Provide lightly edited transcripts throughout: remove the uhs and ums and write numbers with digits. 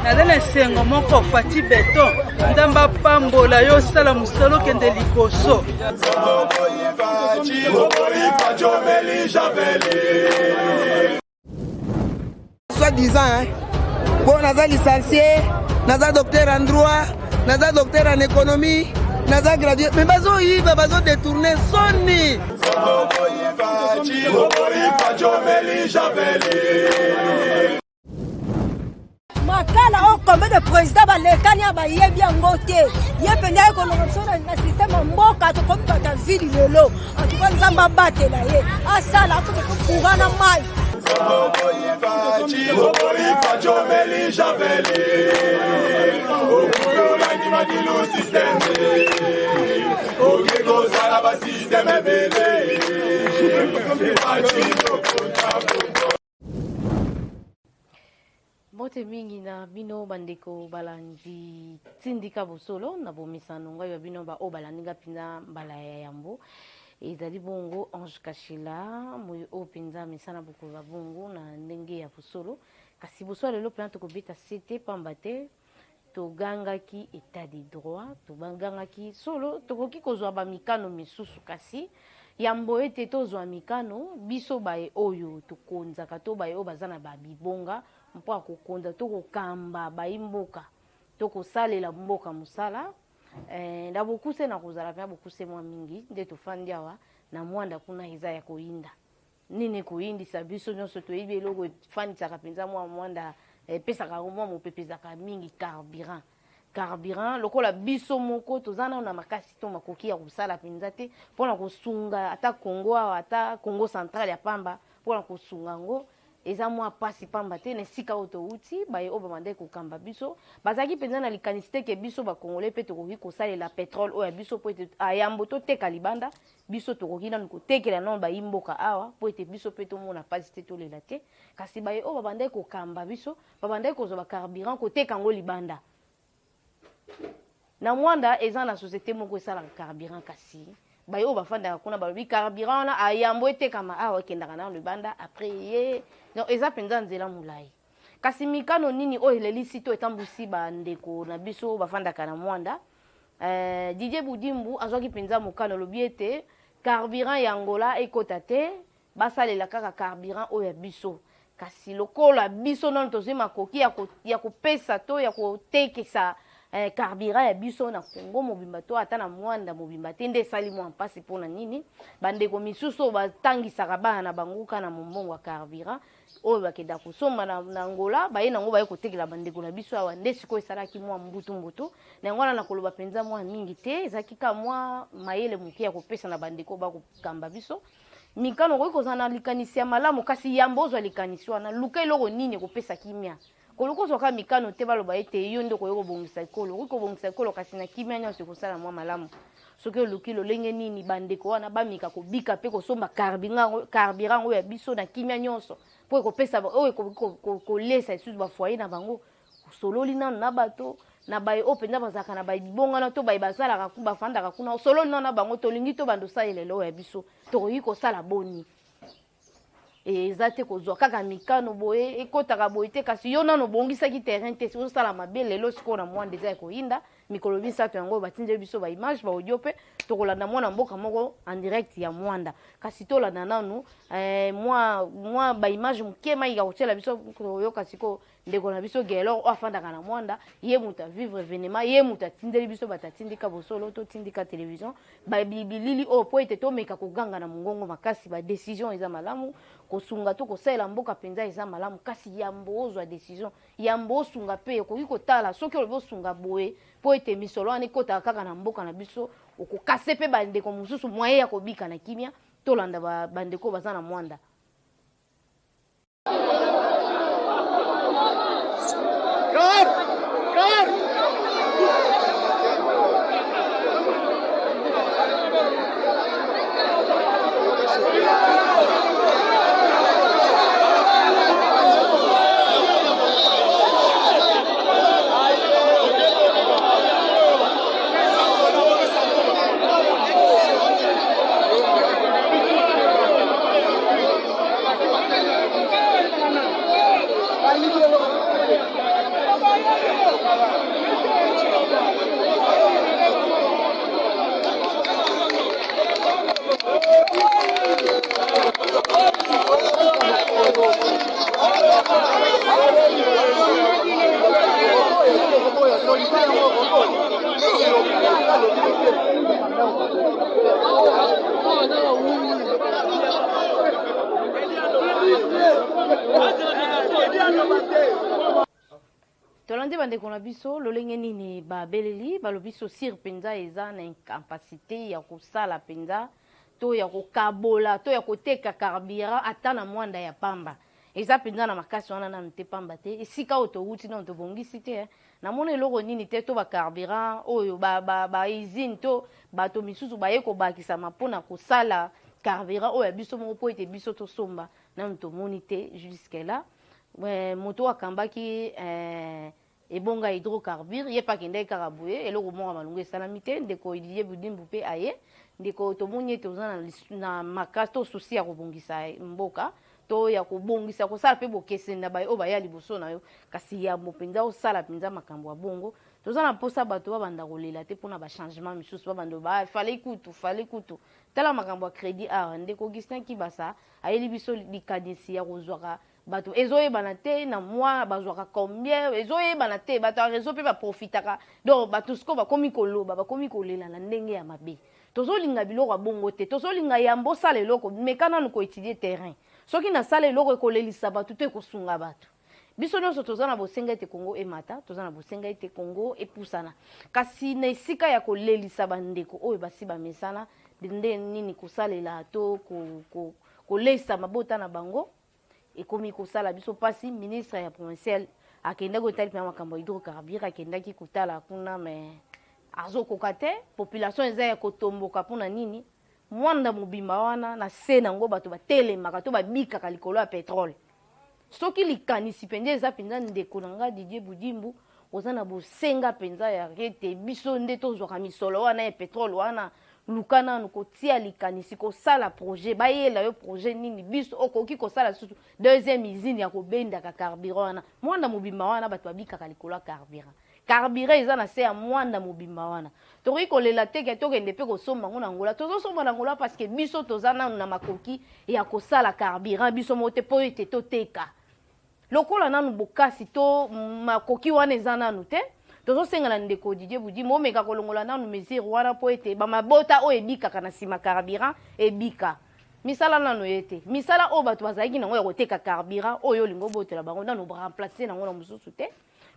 Nadana sengo moko fati beton ndamba pambola yo sala musolo kende likoso Soi-disant, bon, naza licencié, naza docteur en droit, naza docteur en économie, naza gradué, mais bazo yiba, bazo détourner soni. Makala o combien de présidents balekani abayebi yango te ye penda ye kolongoso na système mboka to comme bata ville lelo en tout cas nzamba batela ye asala akuto kugana mai Bote mingi na bino bandeko balandi tindika bosolo na bomisano ngai ya bino ba o balandinga pinza mbala ya yambo ezali bongo Ange Kashila moyo o pinza misana bukola bongo na ndenge ya bosolo kasi bosolo lelo plan to kobeta cité pambate to gangaki état de droit to bangangaki solo to koki kozwa ba mikano misusu kasi yambo ete tozwa mikano biso bae oyo to konza kato bae o bazana ba bibonga mpo akokonda tokokamba baimboka tokosalela mboka musala nda bokuse na kozala pe bokuse mwa mingi nde tofandi awa na mwanda kuna eza ya koyinda nini koyindisa biso nyonso toyebi eloko efandisaka mpenza mwa mwanda epesaka mwa mopepezaka mingi carburant lokola biso moko tozana na makasi to makoki ya kosala mpenza te mpona kosunga ata Congo awa ata Congo central ya pamba mpona kosunga ngo eza mwa pasi pamba te na sika oto uti baye oba mande kokamba biso bazaki penza na likanisite ke biso ba congolais pe tokoki kosalela pétrole oya biso po ete ayambo to teka libanda biso tokoki nanu kotekela non ba imboka awa po ete biso pe tomona pasi te tolela te kasi baye oba bande kokamba biso babande kozwa ba carburant koteka ngo libanda na mwanda eza na société moko esala carburant kasi bayo bafanda kuna balobi carburant na ayambo etekama awa kendaka na libanda après ye donc eza penza nzela mulai kasi mikano nini o elelisi to etambusi bandeko na biso bafandaka na mwanda Didier Budimbu azwaki penza mokano lobi ete carburant ya Angola ekota te basalela kaka carburant o ya biso kasi lokola biso non tozwi makoki ya kopesa to ya kotekesa carburant ya biso na Congo mobimba to ata na mwanda mobimba te nde sali mwa mpasi pona nini bandeko misusu batangisaka bana na banguka na mombongo ya carburant oyo bakenda kosomba na Angola baye nango baye kotekela bandeko na biso awa nde sikoyo esalaki mwa mbutu na yango wana na koloba penza mwa mingi te ezalaki ka mwa mayele moke ya kopesa na bandeko bakokamba biso mikano koki kozala na likanisi ya malamu kasi yambo ozwa likanisi wana luka eloko nini ekopesa kimia koloko soka mikano te baloba ete yo ndeko yoko bongisa ekolo ko bongisa ekolo kasi na kimia nyonso kosala mwa malamu soki oluki lolenge nini bandeko wana bamika kobika pe kosomba carburant oyo ya biso na kimia nyonso po ekopesa oyo kolesa esusu bafoye na bango sololi nano na bato na baye o penza bazalaka na babibongana to baye basalaka bafandaka kuna sololi nano na bango tolingi to bando salela oyo ya biso tokoki kosala boni eza te kozwa kaka mikano boye ekotaka boye te kasi yo nano bongisaki terrain te osala mabe lelo sikoyo na mwanda eza ya koyinda mikolo misato yango batindeli biso baimage baaudio mpe tokolanda mwana mboka moko en direct ya mwanda kasi tolanda nanu mwa baimage moke mai ya kotiela biso koyoka sikoyo ndeko na biso gelo oyo afandaka na mwanda ye moto avivre événement ye moto atindeli biso batatindika bosolo totindika télévision babilili oyo po ete tomeka koganga na mongongo makasi badécision eza malamu kosunga to kosalela mboka penza eza malamu kasi yambo ozwa décision yambo osunga pe okoki kotala soki olobi osunga boye po ete misolo wana ekotaka kaka na mboka na biso okokase pe bandeko mosusu mwaye ya kobika na kimia tolanda bandeko baza na mwanda tolandi bandeko na biso lolenge nini babeleli balobi so sir penza eza na incapacité ya kosala penza to ya kokabola to ya koteka carburant ata na mwanda ya pamba eza penza na makasi wana nanu te pamba te esika oyo towuti nano tobongisi te namoni eloko nini te to bacarburant oyo bausine to bato misusu baye kobakisama mpona kosala carburant oyo ya biso moko po ete biso tosomba nanu tomoni te jusque là moto akambaki ebonga hydrocarbure ye pakende kaka boye eloko moko malungu esalami te ndeko Didier Budimbu mpe aye ndeko tomoni ete oza na makasi to susi ya kobongisa mboka to ya kobongisa kosala mpe bokesenda baye oyo baya liboso na yo kasi ya mopenza osala mpenza makambo ya bongo toza na mposa bato babanda kolela te mpona bachangement misusu babanda fale kutu tala makambo ya crédit awa ndeko Augustin Kibasa ayeli biso likanisi ya kozwaka bato ezoyebana te na mwa bazwaka combien ezoyebana te bato ya réseau mpe baprofitaka donc bato siko bakomi koloba bakomi kolela na ndenge ya mabe tozolinga biloko ya bongo te tozolinga yambo osala eloko meka nanu koétudie terrain soki nasala eloko ekolelisa bato to ekosunga bato biso nyonso toza na bosenga ete Congo emata toza na bosenga ete Congo epusana kasi na esika ya kolelisa bandeko oyo basi bamesana nde nini kosalela to kolesa mabota na bango ekomi kosala biso pasi ministre ya provincial akendaki kotali mpe makambo ya hydrocarbure akendaki kotala kuna me azokoka te population eza ya kotomboka mpona nini mwanda mobimba wana na se nango bato batelemaka to babikaka likolo ya petrole soki likanisi mpenza eza mpenza ndeko na nga Didier Budimbu oza na bosenga mpenza ya ete biso nde tozwaka misolo wana ya petrole wana luka nanu kotia likanisi kosala projet bayela yo projet nini biso okoki kosala susu deuxième usine ya kobendaka carburant wana mwanda mobimba wana bato babikaka likolo ya carburant eza na se ya mwanda mobimba wana tokoki kolela teke tokende mpe kosomba ngo na ngola tozosomba na ngola parce que biso toza nanu na makoki ya kosala carburant biso moko te mpo ete toteka lokola nanu bokasi to makoki wana eza nanu te tozosenga na ndeko Didier Budimbu omeka kolongola nanu mesure wana po ete bamabota oyo ebikaka na nsima carburant ebika misala nano ye te misala oyo bato bazalaki nango ya koteka carburant oyo olingo obotela bango nano remplace nango na mosusu te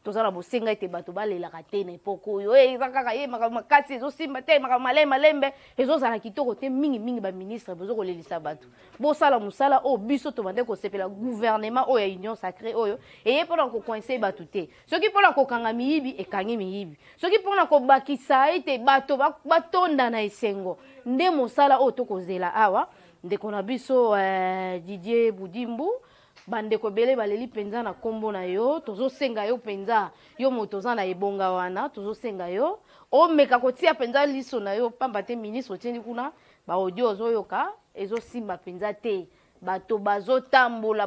toza na bosenga ete bato balelaka te na epoke oyo eza kaka ye makambo makasi ezosimba te makambo malembe ezozala kitoko te mingi baministre bozokolelisa bato bosala mosala oyo biso tobande kosepela gouvernement oyo ya union sacrée oyo eye mpona kokoinse bato te soki mpona kokanga miyibi ekangi miyibi soki mpona kobakisa ete bato batonda na esengo nde mosala oyo tokozela awa ndeko na biso Didier Budimbu bandeko bele baleli penza na kombo na yo tozosenga yo penza yo moto za na ebonga wana tozosenga yo omeka kotia penza liso na yo pamba te ministre tiendi kuna ba audio ozoyoka ezosimba penza te bato bazotambola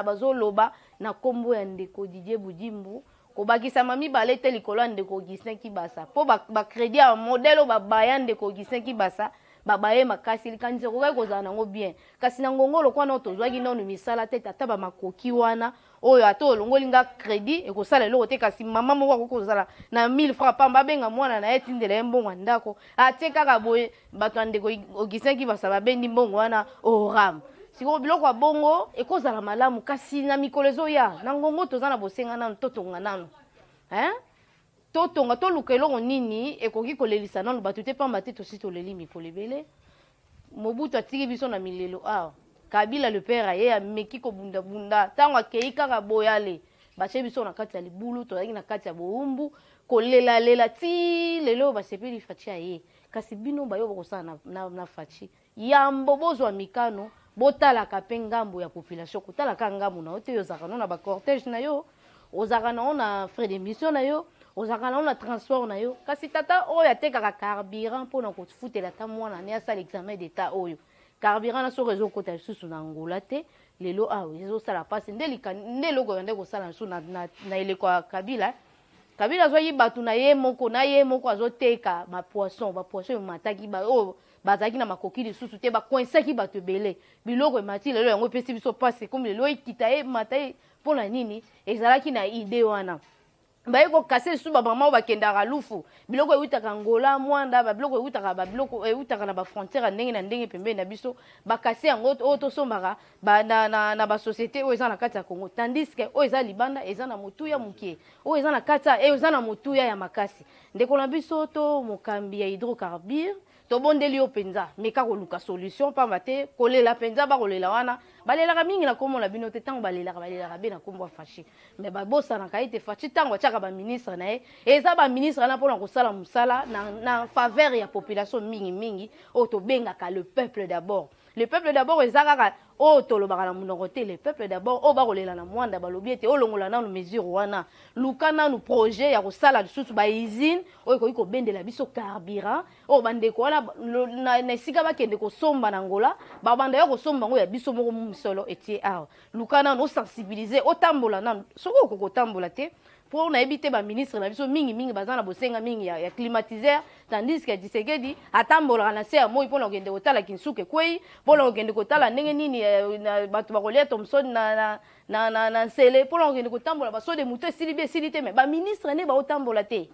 bazoloba na kombo ya ndeko Didier Budimbu kobakisa mami balete likolo ya ndeko Augustin Kibasa po ba crédit ya modèle babaya ndeko Augustin Kibasa babaye makasi likanisi kokai kozala nango bien kasi na ngongo lokwa na tozwaki nanu misala te tata bamakoki wana oyo ata olongoli nga crédit ekosala eloko te kasi mama moko akoki kozala na 1000 francs pamba abenga mwana na ye tindela ye mbongo ya ndako atie kaka boye bato ya ndeko Augustin Kibasa babendi mbongo wana oram sikoyo biloko ya bongo ekozala malamu kasi na mikolo ezoya na ngongo toza na bosenga nanu totonga nanu totonga toluka eloko nini ekoki kolelisa nanu bato te pamba te tosi toleli mikolo ebele Mobutu atiki biso na milelo awa Kabila le père aye ameki kobundabunda ntango akei kaka boyale batie biso na kati ya libulu tozalaki na kati ya boumbu kolelalela ti lelo basepeli faci aye kasi bino bayo bakosala na faci yambo bozwa mikano botalaka mpe ngambo ya population kotalaka ngambo na yo te ozalaka no na bacortège na yo ozalaka na yo na frais d'émission na yo ozalaka na yo na transport na yo kasi tata oyo atekaka carburant mpona kofutela ta mwana ne asala examen d'état oyo carburant na soko ezokota lisusu na ngola te lelo awa ezosala pasi nde eloko yande kosala so na eleko ya Kabila Kabila azwi bato na ye moko azoteka bapoisson emataki oyo bazalaki na makoki lisusu te bakoinsaki bato ebele biloko emati lelo yango epesi biso pasi komi lelo ekita ye mata ye mpo na nini ezalaki na ide wana baye kokase lisusu bamama oyo bakendaka lufu biloko eutaka ngola mwanda babiloko eutaka na bafrontiere ndenge na ndenge pembeni na biso bakase yango oyo tosombaka na basosiete oyo eza na kati ya Congo tandis ke oyo eza libanda eza na motuya mokie oyo eza na kati eza na motuya ya makasi ndeko na biso to mokambi ya hydrocarbure tobondeli yo penza meka koluka solution pamba te kolela penza bakolela wana balelaka mingi na kombo na bino te ntango balelaka be na kombo ya fashi me babosanaka ete fashi ntango atiaka baministre na ye eza baministre na mpona kosala mosala na faveur ya population mingi oyo tobengaka le peuple d'abord le peuple d'abord eza kaka oyo tolobaka na monoko te le peuple d'abord oyo bakolela na mwanda balobi ete olongola nanu mesure wana luka nanu projet ya kosala lisusu bausine oyo ekoki kobendela biso carburant oyo bandeko wana na esika bakende kosomba na ngola babanda ya kosomba ngo ya biso moko misolo etie awa luka nanu osensibilize otambola nanu soki okoki kotambola te mpo nayebi te baministre na biso mingi baza na bosenga mingi ya climatiseur tandis que Tshisekedi atambolaka na se ya moi mpona kokende kotala kinsuku ekwei mpona kokende kotala ndenge nini bato bakolia Thomson na nsele mpona kokende kotambola basode moto esili te me baministre nde baotambola te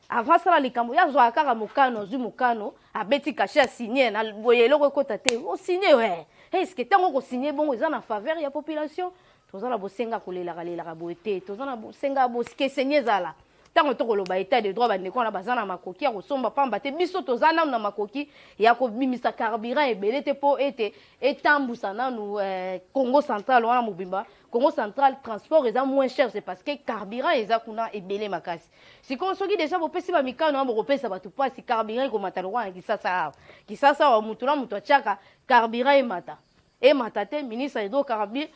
avant sala likambo yazwaka kaka mokano azwi mokano abeti kashe asigne na boye eloko ekota te osigne we eske ntango okosigne bongo eza na faveur ya population toza na bosenga kolelaka boye te toza na bosenga bokesenye ezala ntango tokoloba etat de droit bandeko wana baza na makoki ya kosomba pamba te biso toza nanu na makoki ya kobimisa carburant ebele te mpo ete etambusa nanu Congo central wana mobimba Congo central transport eza moins cher c'est parce que carburant eza kuna ebele makasi sikoyo soki deja bopesi bamikano wana bokopesa bato mpasi carburant ekomata lokwana kisasa awa mutu na mutu atiaka carburant emata te ministre hydrocarbure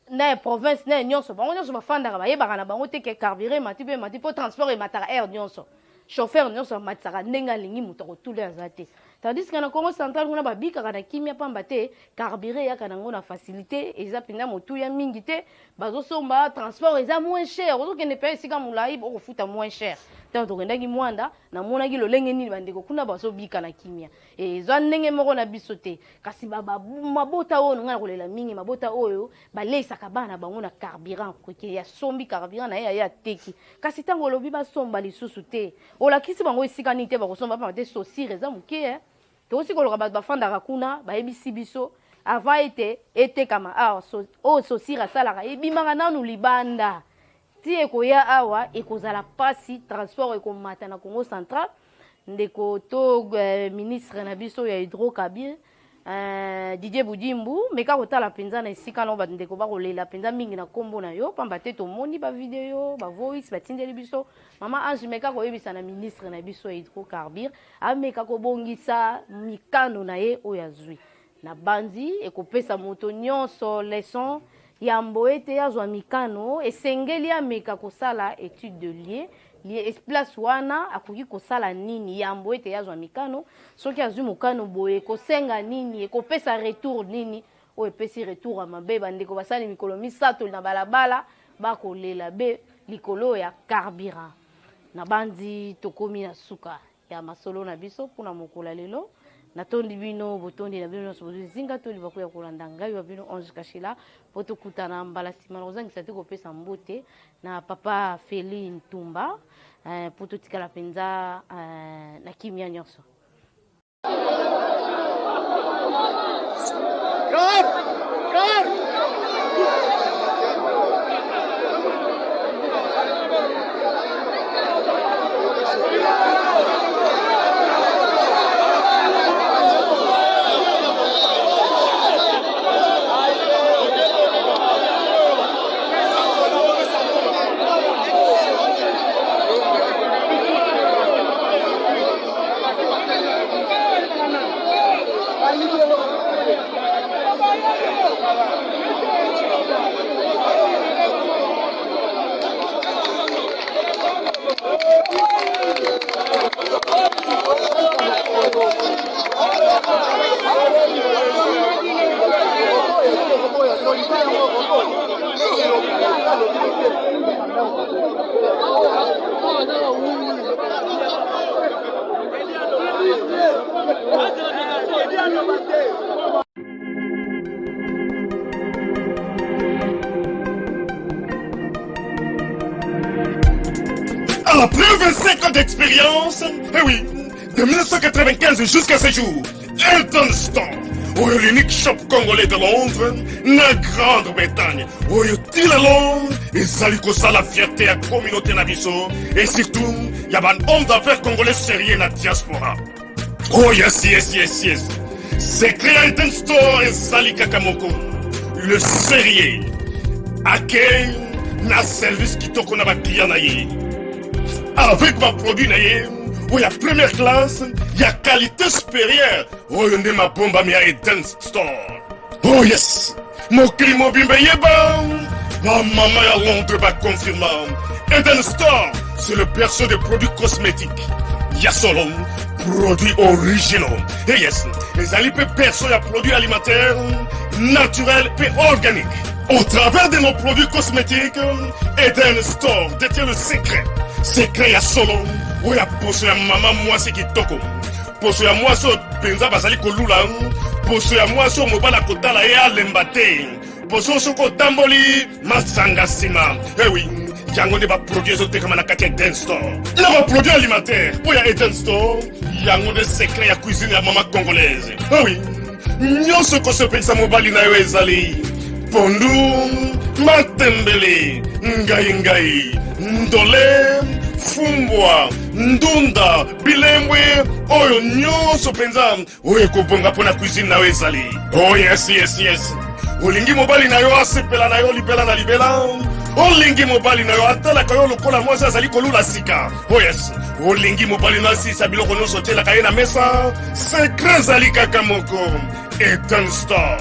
na province na nyonso bango nyonso bafandaka bayebaka na bango te ke carburant emati mpo transport emataka air nyonso chauffeur nyonso amatisaka ndenge alingi moto akotula aza te tandis que na Congo central kuna babikaka na kimia pamba te carburant eyaka nango na facilité eza mpenza motuya mingi te bazosomba transport eza moins cher ozokende mpe esika molai okofuta moins cher ntango tokendaki mwanda namonaki lolenge nini bandeko kuna bazobika na kimia eza ndenge moko na biso te kasi mabota oyo ngai na kolela mingi mabota oyo baleisaka bana bango na carburant koke yasombi carburant na ye ateki kasi ntango olobi basomba lisusu te olakisi bango esika nini te bakosomba pamba te sosire eza moke tokosi koloka bato bafandaka kuna bayebisi biso avant etekama awa oyo sosire asalaka ebimaka nanu libanda ti ekoya awa ekozala pasi transport ekomata na Congo central ndeko to ministre na biso ya hydrocarbure Didier Budimbu meka kotala penza na esika no bandeko bakolela penza mingi na kombo na yo pamba te tomoni ba video ba voice batindeli biso mama Ange meka koyebisa na ministre na biso ya hydrocarbure ameka kobongisa mikano na ye oyo azwi na banzi ekopesa moto nyonso leçon yambo ete yazwa mikano esengeli ameka kosala étude de lieu place wana akoki kosala nini yambo ete yazwa mikano soki azwi mokano boye kosenga nini ekopesa retour nini oyo epesi retour ya mabe bandeko basali mikolo misato na balabala bakolela be likolo ya carburant na bandi tokomi na suka ya masolo na biso mpona mokolo lelo natondi bino botondi na bino nyonso bozinga toli bakoya kolanda ngai wa bino Ange Kashila po tokutana mbala nsima na kozangisa te kopesa mbote na papa Feli Ntumba po totikala mpenza na kimia nyonso. Thank you. Après 25 ans d'expérience, eh oui, de 1995 jusqu'à ce jour, Eden Store, l'unique shop congolais de Londres, na Grande-Bretagne, il a Londres, et ça la fierté à la communauté nabiso, et surtout, il y a un homme d'affaires congolais sérieux dans la diaspora. Oh yes. C'est créé Eden Store et Zali Kakamoko, le sérieux, à quel na service qui t'a qu'on a client naïe. Avec ma produit naïe, il y a première classe, il y a qualité supérieure. Oh, il y a ma bombe à Eden Store. Oh yes, mon climat bimbe yeba. Ma maman à Londres va confirmer. Eden Store, c'est le perso des produits cosmétiques. Il y a solo produits originaux. Et yes, les alipes perso de produits alimentaires, naturels et organiques. Au travers de nos produits cosmétiques, Eden Store détient le secret. Secret ya solo, où ya poso ya maman moi c'est qui toko. Poso ya moi so penza basali kolula, poso ya moi so mobala kotala ya lembate. Poso so ko tamboli masanga sima. Eh oui, yango ne ba produits zo tekama na kati Eden Store. Na ba produits alimentaires, où ya Eden Store, yango de secret ya cuisine ya maman congolaise. Eh oui, nyonso ko se pensa mobali na yo ezali. Pondu, matembele, ngai, ndole, fumbwa, ndunda, bilembwe, oyo nyonso penza, oyo kobonga pona cuisine na ezali. Oh yes. Olingi mobali na yo asepela na yo libela na libela. Olingi mobali na yo atalaka yo lokola mwasi azali kolula sika. Oh yes, olingi mobali na asisa biloko nyonso otielaka ye na mesa. Secret ezali kaka moko. Eden Store.